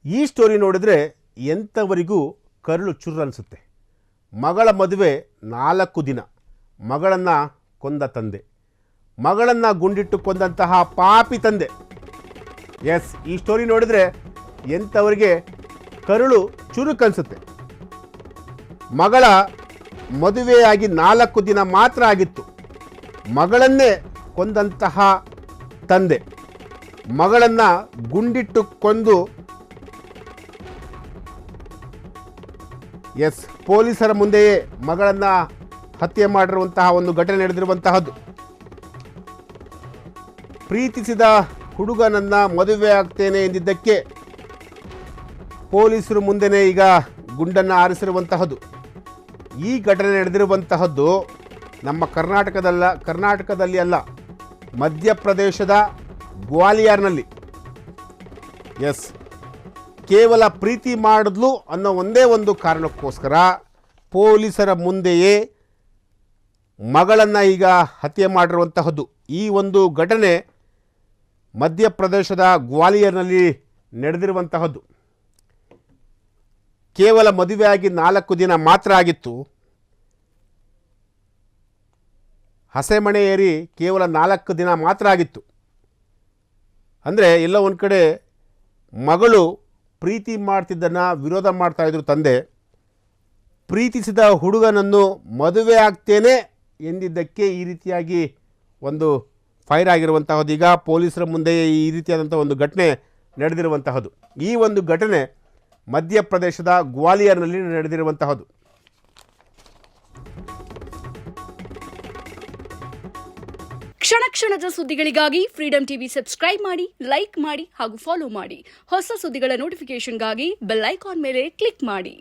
ಈ ಸ್ಟೋರಿ ನೋಡಿದ್ರೆ ಎಂಥವರಿಗೂ ಕರುಳು ಚುರ್ರು ಅನಿಸುತ್ತೆ. ಮಗಳ ಮದುವೆ 4 ದಿನ, ಮಗಳನ್ನು ಕೊಂದ ತಂದೆ, ಮಗಳನ್ನು ಗುಂಡಿಟ್ಟು ಕೊಂದಂತಹ ಪಾಪಿ ತಂದೆ. ಎಸ್, ಈ ಸ್ಟೋರಿ ನೋಡಿದ್ರೆ ಎಂಥವರಿಗೆ ಕರುಳು ಚುರುಕನ್ಸುತ್ತೆ. ಮಗಳ ಮದುವೆಯಾಗಿ 4 ದಿನ ಮಾತ್ರ ಆಗಿತ್ತು, ಮಗಳನ್ನೇ ಕೊಂದಂತಹ ತಂದೆ ಮಗಳನ್ನು ಗುಂಡಿಟ್ಟು ಕೊಂದು ಪೊಲೀಸರ ಮುಂದೆಯೇ ಮಗಳನ್ನು ಹತ್ಯೆ ಮಾಡಿರುವಂತಹ ಒಂದು ಘಟನೆ ನಡೆದಿರುವಂತಹದ್ದು. ಪ್ರೀತಿಸಿದ ಹುಡುಗನನ್ನು ಮದುವೆ ಆಗ್ತೇನೆ ಎಂದಿದ್ದಕ್ಕೆ ಪೊಲೀಸರು ಮುಂದೆನೇ ಈಗ ಗುಂಡನ್ನು ಆರಿಸಿರುವಂತಹದ್ದು. ಈ ಘಟನೆ ನಡೆದಿರುವಂತಹದ್ದು ನಮ್ಮ ಕರ್ನಾಟಕದಲ್ಲಿ ಅಲ್ಲ, ಮಧ್ಯಪ್ರದೇಶದ ಗ್ವಾಲಿಯರ್ನಲ್ಲಿ. ಎಸ್, ಕೇವಲ ಪ್ರೀತಿ ಮಾಡಿದ್ಲು ಅನ್ನೋ ಒಂದೇ ಒಂದು ಕಾರಣಕ್ಕೋಸ್ಕರ ಪೊಲೀಸರ ಮುಂದೆಯೇ ಮಗಳನ್ನು ಈಗ ಹತ್ಯೆ ಮಾಡಿರುವಂತಹದ್ದು. ಈ ಒಂದು ಘಟನೆ ಮಧ್ಯಪ್ರದೇಶದ ಗ್ವಾಲಿಯರ್ನಲ್ಲಿ ನಡೆದಿರುವಂತಹದ್ದು. ಕೇವಲ ಮದುವೆಯಾಗಿ 4 ದಿನ ಮಾತ್ರ ಆಗಿತ್ತು. ಹಸೆಮಣೆ ಏರಿ ಕೇವಲ 4 ದಿನ ಮಾತ್ರ ಆಗಿತ್ತು. ಅಂದರೆ ಎಲ್ಲ ಒಂದು ಕಡೆ ಮಗಳು ಪ್ರೀತಿ ಮಾಡ್ತಿದ್ದನ್ನು ವಿರೋಧ ಮಾಡ್ತಾಯಿದ್ರು ತಂದೆ. ಪ್ರೀತಿಸಿದ ಹುಡುಗನನ್ನು ಮದುವೆ ಆಗ್ತೇನೆ ಎಂದಿದ್ದಕ್ಕೆ ಈ ರೀತಿಯಾಗಿ ಒಂದು ಫೈರ್ ಆಗಿರುವಂತಹದ್ದು. ಈಗ ಪೊಲೀಸರ ಮುಂದೆ ಈ ರೀತಿಯಾದಂಥ ಒಂದು ಘಟನೆ ನಡೆದಿರುವಂತಹದ್ದು. ಈ ಒಂದು ಘಟನೆ ಮಧ್ಯಪ್ರದೇಶದ ಗ್ವಾಲಿಯರ್ನಲ್ಲಿ ನಡೆದಿರುವಂತಹದ್ದು. ಕ್ಷಣ ಕ್ಷಣದ ಸುದ್ದಿಗಳಿಗಾಗಿ ಫ್ರೀಡಂ ಟಿವಿ ಸಬ್ಸ್ಕ್ರೈಬ್ ಮಾಡಿ, ಲೈಕ್ ಮಾಡಿ ಹಾಗೂ ಫಾಲೋ ಮಾಡಿ. ಹೊಸ ಸುದ್ದಿಗಳ ನೋಟಿಫಿಕೇಶನ್ಗಾಗಿ ಬೆಲ್ ಐಕಾನ್ ಮೇಲೆ ಕ್ಲಿಕ್ ಮಾಡಿ.